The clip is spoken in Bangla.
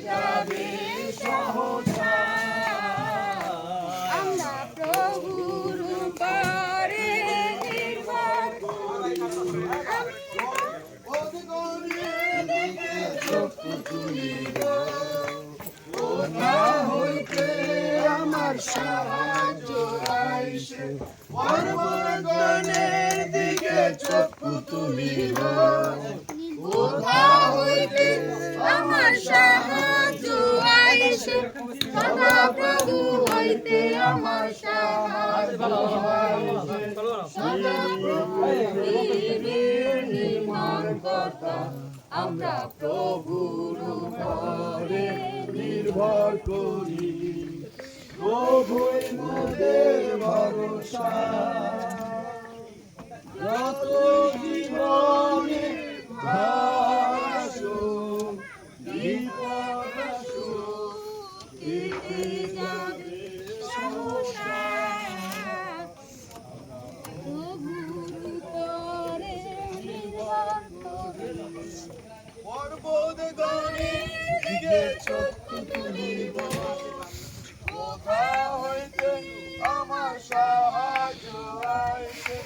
যাবে সহসা আমরা প্রভুর উপরে নির্ভর করি। কোথা হইতে আমার সাহায্য আইসে পর্বতগণের দিকে চক্ষু তুলিব কোথা হইতে আমার সাহায্য আইসে সদা প্রভু হইতে আমার সাহায্য আইসে সদা প্রভু নির্মাণকর্তা আমরা প্রভুর উপরে নির্ভর করি প্রভুই মোদের ভরসা যত জীবনে আসুক বিপদ আসুক কেটে যাবে সমস্যা প্রভুর উপরে নির্ভর করি। পর্বতগণের দিকে চক্ষু তুলিব কোথা হইতে আমার সাহায্য আইসে